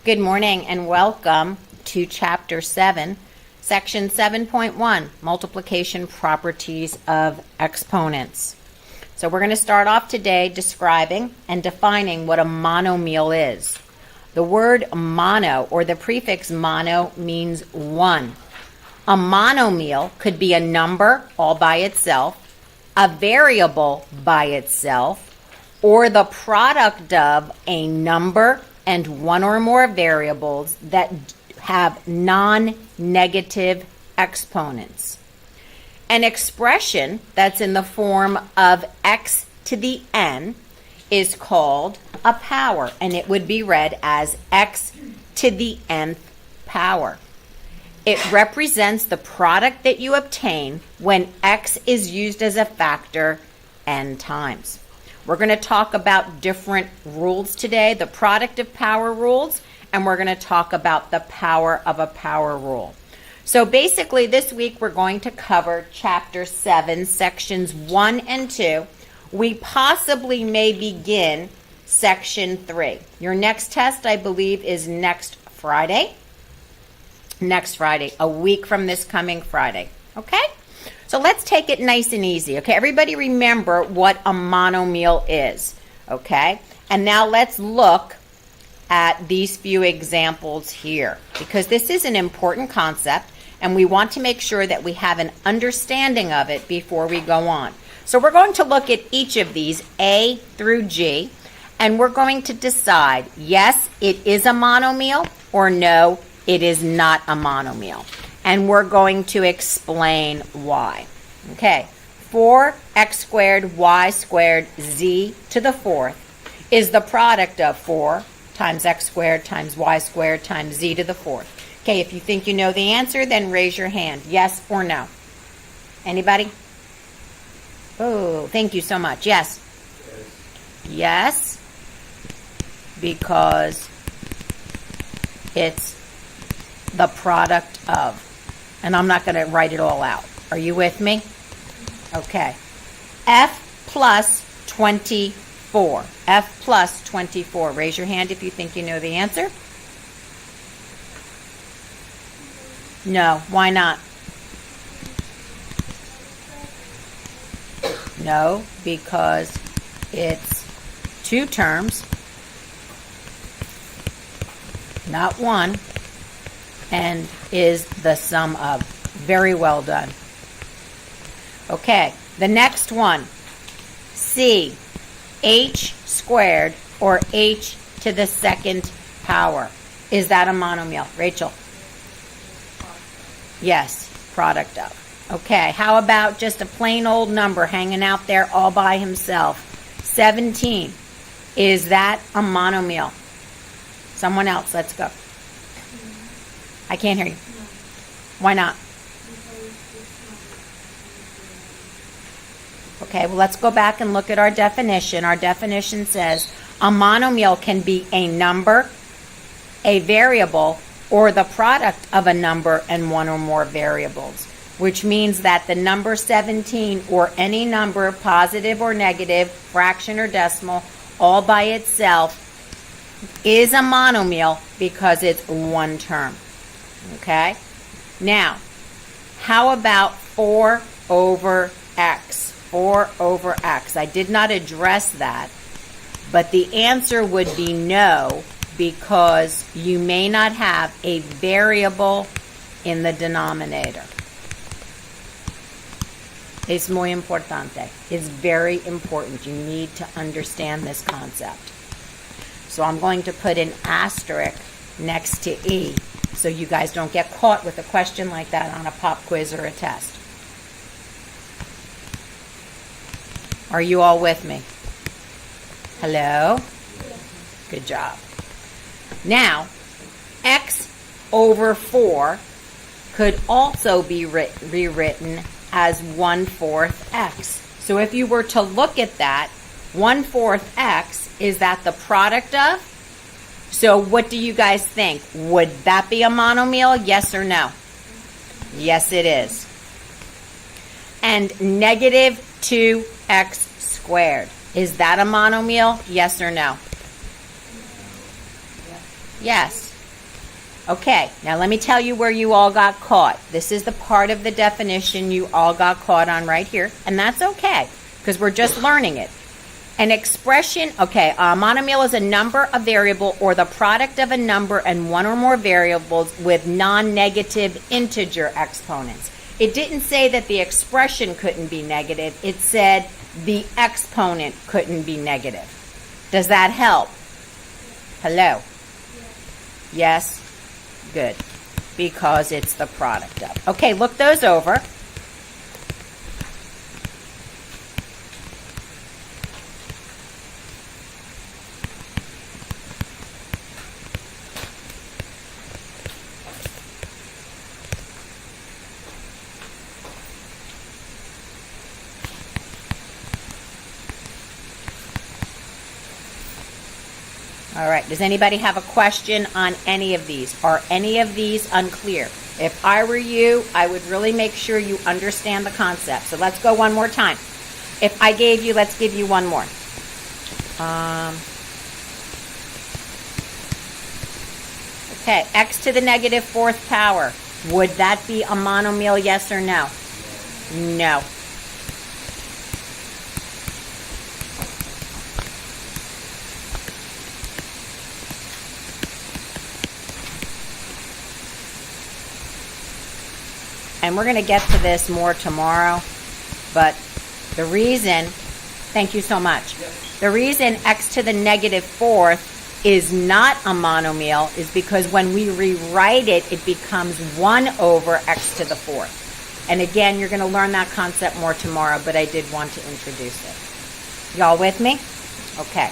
Good morning and welcome to Chapter 7, Section 7.1, Multiplication Properties of Exponents. So we're going to start off today describing and defining what a monomial is. The word mono or the prefix mono means one. A monomial could be a number all by itself, a variable by itself, or the product of a number and one or more variables that have non-negative exponents. An expression that's in the form of x to the n is called a power, and it would be read as x to the nth power. It represents the product that you obtain when x is used as a factor n times. We're going to talk about different rules today, the product of power rules, and we're going to talk about the power of a power rule. So basically this week we're going to cover Chapter 7, Sections 1 and 2. We possibly may begin Section 3. Your next test, I believe, is next Friday. Next Friday, a week from this coming Friday. Okay? So let's take it nice and easy. Okay, everybody remember what a monomial is. Okay? And now let's look at these few examples here, because this is an important concept and we want to make sure that we have an understanding of it before we go on. So we're going to look at each of these, A through G, and we're going to decide, yes, it is a monomial, or no, it is not a monomial. And we're going to explain why. Okay, 4x squared y squared z to the fourth is the product of 4 times x squared times y squared times z to the fourth. Okay, if you think you know the answer, then raise your hand. Yes or no? Anybody? Oh, thank you so much. Yes? Yes, because it's the product of. And I'm not going to write it all out. Are you with me? Okay. F plus 24. F plus 24. Raise your hand if you think you know the answer. No. Why not? No, because it's two terms, not one, and is the sum of. Very well done. Okay, the next one. C, h squared or h to the second power. Is that a monomial? Rachel? Yes, product of. Okay, how about just a plain old number hanging out there all by himself? 17. Is that a monomial? Someone else, let's go. I can't hear you. Why not? Okay, well, let's go back and look at our definition. Our definition says a monomial can be a number, a variable, or the product of a number and one or more variables, which means that the number 17 or any number, positive or negative, fraction or decimal, all by itself is a monomial because it's one term. Okay? Now, how about 4 over x? 4 over x. I did not address that, but the answer would be no, because you may not have a variable in the denominator. Es muy importante. It's very important. You need to understand this concept. So I'm going to put an asterisk next to E, so you guys don't get caught with a question like that on a pop quiz or a test. Are you all with me? Hello? Good job. Now, x over 4 could also be rewritten as 1/4 x. So if you were to look at that, 1/4 x, is that the product of? So what do you guys think? Would that be a monomial? Yes or no? Yes, it is. And negative 2x squared. Is that a monomial? Yes or no? Yes. Okay, now let me tell you where you all got caught. This is the part of the definition you all got caught on right here, and that's okay, because we're just learning it. An expression, okay, a monomial is a number, a variable, or the product of a number and one or more variables with non-negative integer exponents. It didn't say that the expression couldn't be negative. It said the exponent couldn't be negative. Does that help? Hello? Yes? Good. Because it's the product of. Okay, look those over. All right, does anybody have a question on any of these? Are any of these unclear? If I were you, I would really make sure you understand the concept. So let's go one more time. If I gave you, let's give you one more. Okay, x to the negative fourth power. Would that be a monomial, yes or no? No. And we're going to get to this more tomorrow, but the reason, thank you so much, the reason x to the negative fourth is not a monomial is because when we rewrite it, it becomes 1 over x to the fourth. And again, you're going to learn that concept more tomorrow, but I did want to introduce it. Y'all with me? Okay.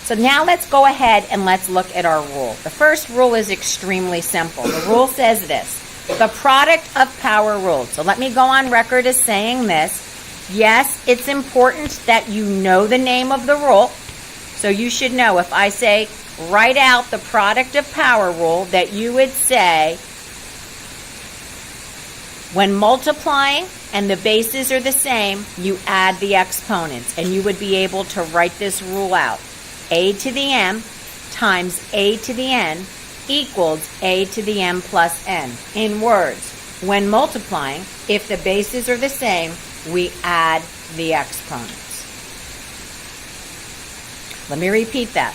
So now let's go ahead and let's look at our rule. The first rule is extremely simple. The rule says this. The product of power rules. So let me go on record as saying this. Yes, it's important that you know the name of the rule. So you should know if I say write out the product of power rule that you would say when multiplying and the bases are the same, you add the exponents. And you would be able to write this rule out. A to the m times a to the n equals a to the m plus n. In words, when multiplying, if the bases are the same, we add the exponents. Let me repeat that.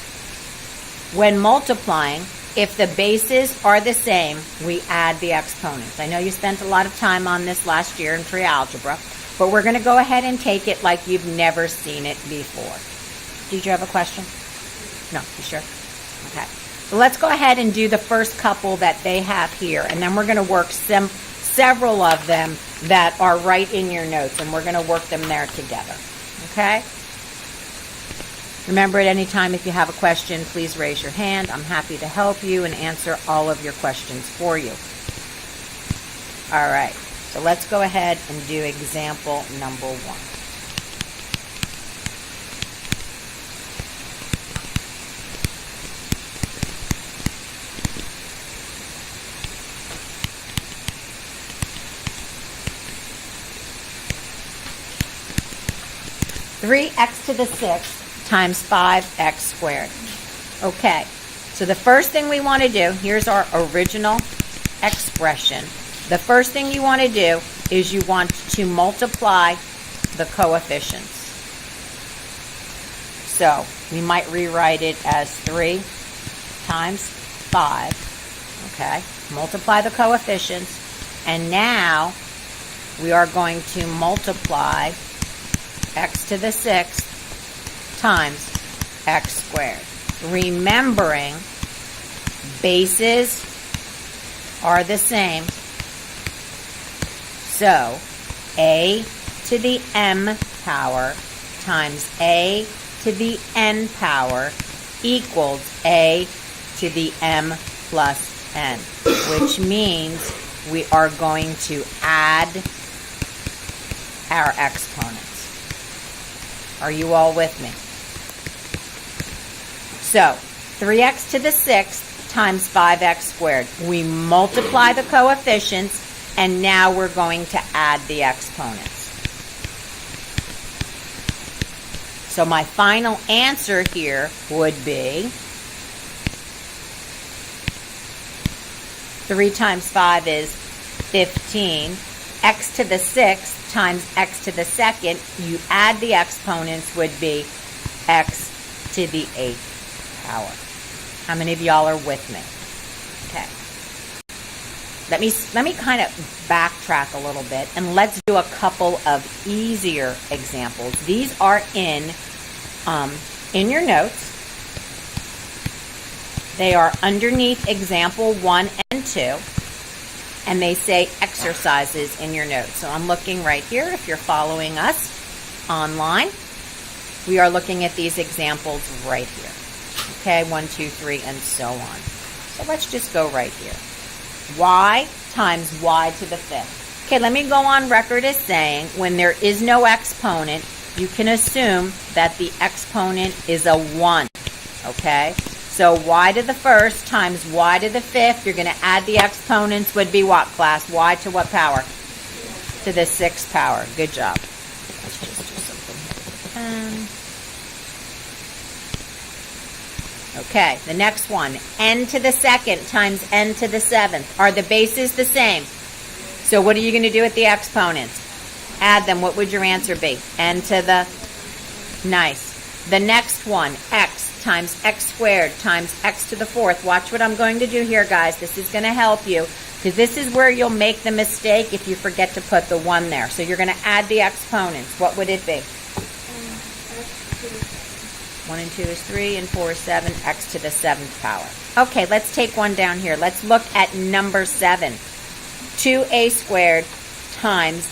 When multiplying, if the bases are the same, we add the exponents. I know you spent a lot of time on this last year in pre-algebra, but we're going to go ahead and take it like you've never seen it before. Did you have a question? No, you sure? Okay. So let's go ahead and do the first couple that they have here, and then we're going to work several of them that are right in your notes, and we're going to work them there together. Okay? Remember, at any time if you have a question, please raise your hand. I'm happy to help you and answer all of your questions for you. All right. So let's go ahead and do example number 1. Three x to the 6th times 5x squared. Okay, so the first thing we want to do, here's our original expression. The first thing you want to do is you want to multiply the coefficients. So we might rewrite it as 3 times 5. Okay, multiply the coefficients. And now we are going to multiply x to the 6th times x squared. Remembering, bases are the same. So, a to the m power times a to the n power equals a to the m plus n, which means we are going to add our exponents. Are you all with me? So, 3x to the 6th times 5x squared. We multiply the coefficients, and now we're going to add the exponents. So my final answer here would be 3 times 5 is 15. X to the 6th times x to the 2nd, you add the exponents, would be x to the 8th power. How many of y'all are with me? Okay. Let me kind of backtrack a little bit, and let's do a couple of easier examples. These are in your notes. They are underneath example 1 and 2, and they say exercises in your notes. So I'm looking right here. If you're following us online, we are looking at these examples right here. Okay, 1, 2, 3, and so on. So let's just go right here. Y times y to the 5th. Okay, let me go on record as saying when there is no exponent, you can assume that the exponent is a 1. Okay? So y to the 1st times y to the 5th, you're going to add the exponents, would be what, class? Y to what power? To the 6th power. Good job. Let's just do something here. Okay, the next one, n to the 2nd times n to the 7th. Are the bases the same? So what are you going to do with the exponents? Add them. What would your answer be? N to the... Nice. The next one, x times x squared times x to the 4th. Watch what I'm going to do here, guys. This is going to help you, because this is where you'll make the mistake if you forget to put the 1 there. So you're going to add the exponents. What would it be? 1 and 2 is 3, and 4 is 7, x to the 7th power. Okay, let's take one down here. Let's look at number 7. 2a squared times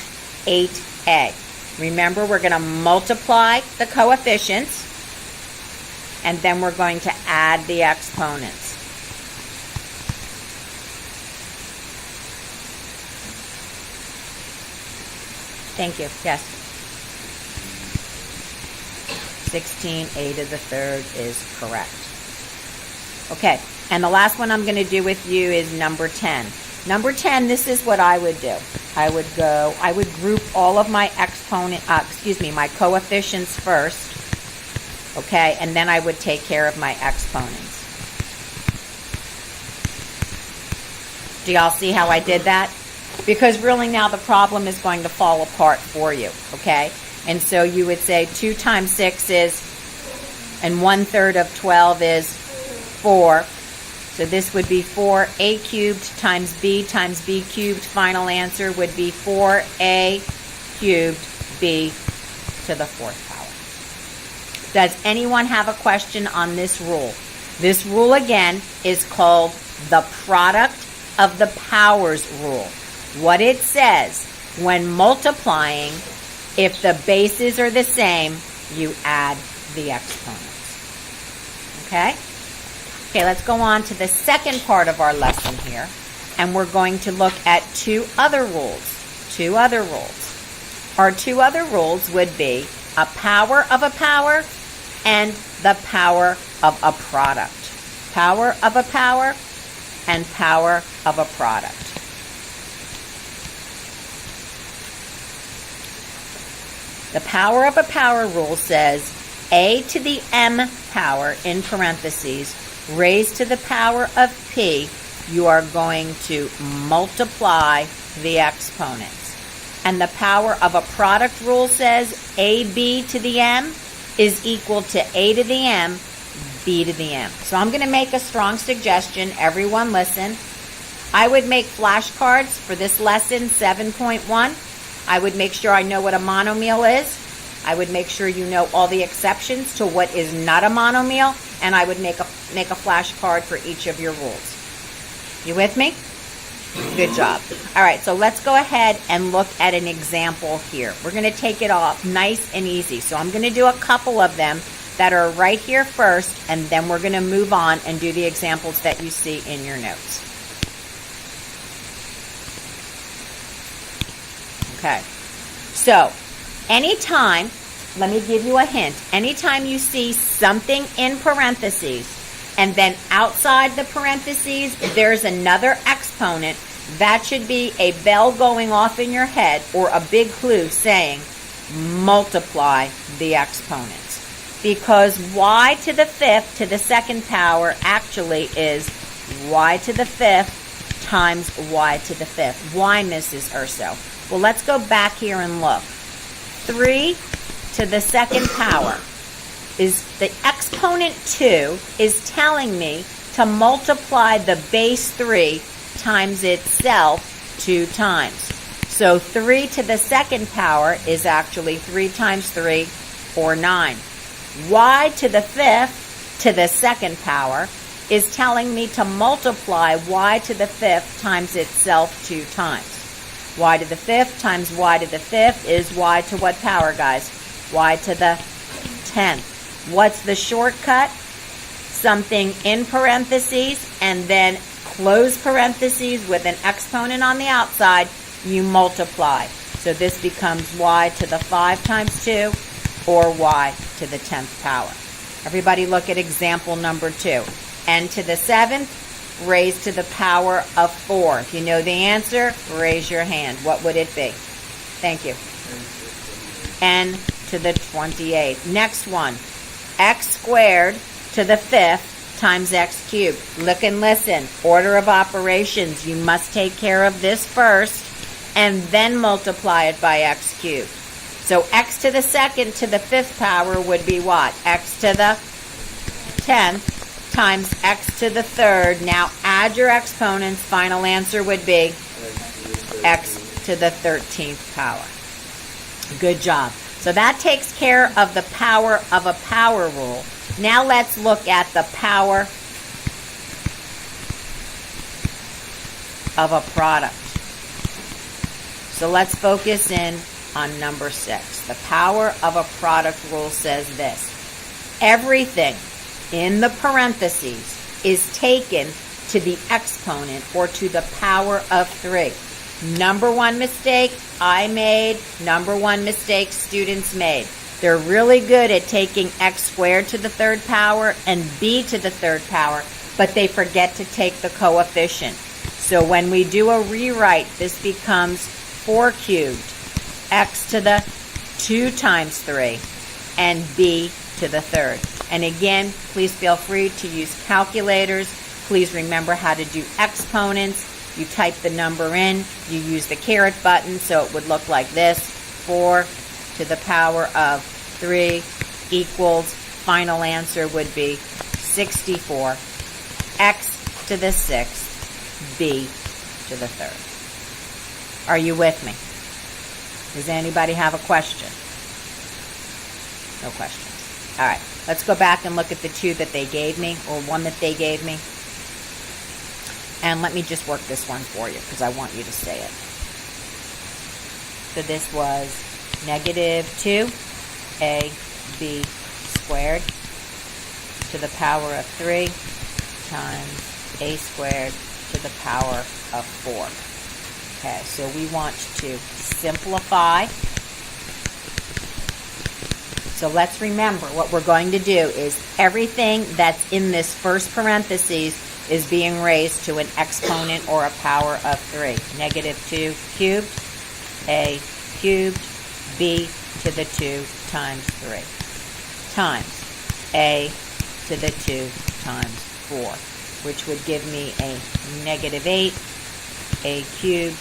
8a. Remember, we're going to multiply the coefficients, and then we're going to add the exponents. Thank you. Yes. 16, a to the 3rd is correct. Okay, and the last one I'm going to do with you is number 10. Number 10, this is what I would do. I would group all of my my coefficients first, okay, and then I would take care of my exponents. Do y'all see how I did that? Because really now the problem is going to fall apart for you, okay? And so you would say 2 times 6 is, and 1/3 of 12 is 4. So this would be 4a cubed times b cubed. Final answer would be 4a cubed b to the 4th power. Does anyone have a question on this rule? This rule, again, is called the product of the powers rule. What it says, when multiplying, if the bases are the same, you add the exponents. Okay? Okay, let's go on to the second part of our lesson here, and we're going to look at 2 other rules. 2 other rules. Our 2 other rules would be a power of a power and the power of a product. Power of a power and power of a product. The power of a power rule says a to the m power, in parentheses, raised to the power of p, you are going to multiply the exponents. And the power of a product rule says ab to the m is equal to a to the m, b to the m. So I'm going to make a strong suggestion. Everyone listen. I would make flashcards for this lesson 7.1. I would make sure I know what a monomial is. I would make sure you know all the exceptions to what is not a monomial, and I would make a flashcard for each of your rules. You with me? Good job. All right, so let's go ahead and look at an example here. We're going to take it off nice and easy. So I'm going to do a couple of them that are right here first, and then we're going to move on and do the examples that you see in your notes. Okay, so anytime, let me give you a hint, anytime you see something in parentheses and then outside the parentheses there's another exponent, that should be a bell going off in your head or a big clue saying multiply the exponents. Because y to the 5th to the 2nd power actually is y to the 5th times y to the 5th. Why, Mrs. Urso? Well, let's go back here and look. 3 to the 2nd power is the exponent 2 is telling me to multiply the base 3 times itself 2 times. So 3 to the 2nd power is actually 3 times 3, or 9. Y to the 5th to the 2nd power is telling me to multiply y to the 5th times itself 2 times. Y to the 5th times y to the 5th is y to what power, guys? Y to the 10th. What's the shortcut? Something in parentheses and then close parentheses with an exponent on the outside, you multiply. So this becomes y to the 5 times 2, or y to the 10th power. Everybody look at example number 2. N to the 7th raised to the power of 4. If you know the answer, raise your hand. What would it be? Thank you. N to the 28th. Next one. X squared to the 5th times x cubed. Look and listen. Order of operations. You must take care of this first and then multiply it by x cubed. So x to the 2nd to the 5th power would be what? X to the 10th times x to the 3rd. Now add your exponents. Final answer would be x to the 13th power. Good job. So that takes care of the power of a power rule. Now let's look at the power of a product. So let's focus in on number 6. The power of a product rule says this. Everything in the parentheses is taken to the exponent or to the power of 3. Number one mistake I made, number one mistake students made. They're really good at taking x squared to the 3rd power and b to the 3rd power, but they forget to take the coefficient. So when we do a rewrite, this becomes 4 cubed, x to the 2 times 3, and b to the 3rd. And again, please feel free to use calculators. Please remember how to do exponents. You type the number in, you use the caret button, so it would look like this. 4 to the power of 3 equals, final answer would be 64. X to the 6th, b to the 3rd. Are you with me? Does anybody have a question? No questions. All right, let's go back and look at the 2 that they gave me, or 1 that they gave me. And let me just work this one for you because I want you to say it. So this was negative 2ab squared to the power of 3 times a squared to the power of 4. Okay, so we want to simplify. So let's remember what we're going to do is everything that's in this first parentheses is being raised to an exponent or a power of 3. Negative 2 cubed, a cubed, b to the 2 times 3, times a to the 2 times 4, which would give me a negative 8, a cubed,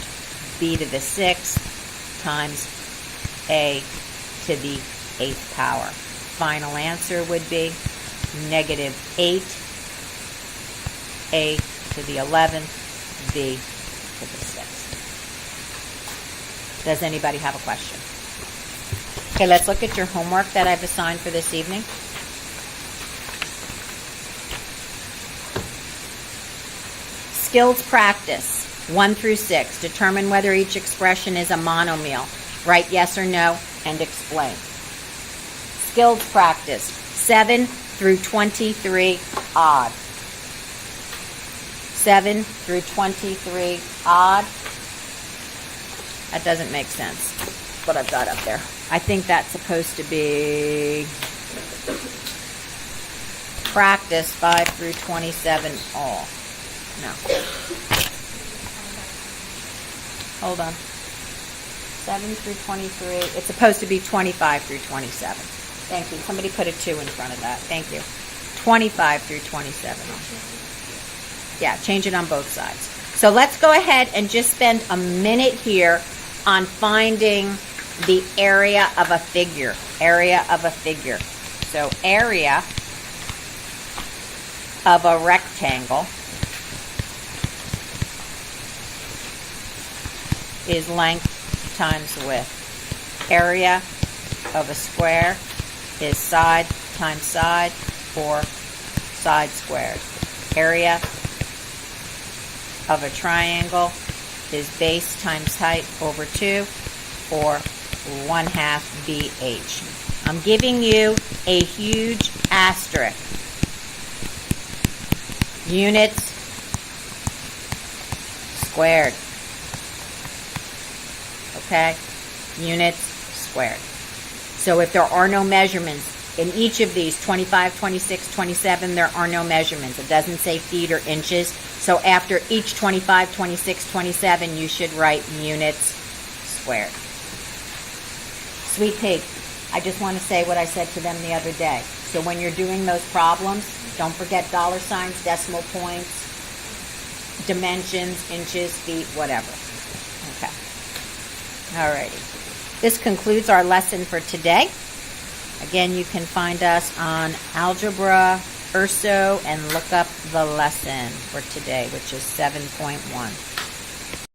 b to the 6th, times a to the 8th power. Final answer would be negative 8, a to the 11th, b to the 6th. Does anybody have a question? Okay, let's look at your homework that I've assigned for this evening. Skills practice, 1 through 6. Determine whether each expression is a monomial. Write yes or no and explain. Skills practice, 7 through 23 odd. 7 through 23 odd. That doesn't make sense, what I've got up there. I think that's supposed to be practice 5 through 27 all. No. Hold on. 7 through 23. It's supposed to be 25 through 27. Thank you. Somebody put a 2 in front of that. Thank you. 25 through 27. Yeah, change it on both sides. So let's go ahead and just spend a minute here on finding the area of a figure. Area of a figure. So area of a rectangle is length times width. Area of a square is side times side, or side squared. Area of a triangle is base times height over 2, or 1/2 BH. I'm giving you a huge asterisk. Units squared. Okay? Units squared. So if there are no measurements in each of these, 25, 26, 27, there are no measurements. It doesn't say feet or inches. So after each 25, 26, 27, you should write units squared. Sweet pig, I just want to say what I said to them the other day. So when you're doing those problems, don't forget dollar signs, decimal points, dimensions, inches, feet, whatever. Okay. Alrighty. This concludes our lesson for today. Again, you can find us on Algebra, Urso, and look up the lesson for today, which is 7.1.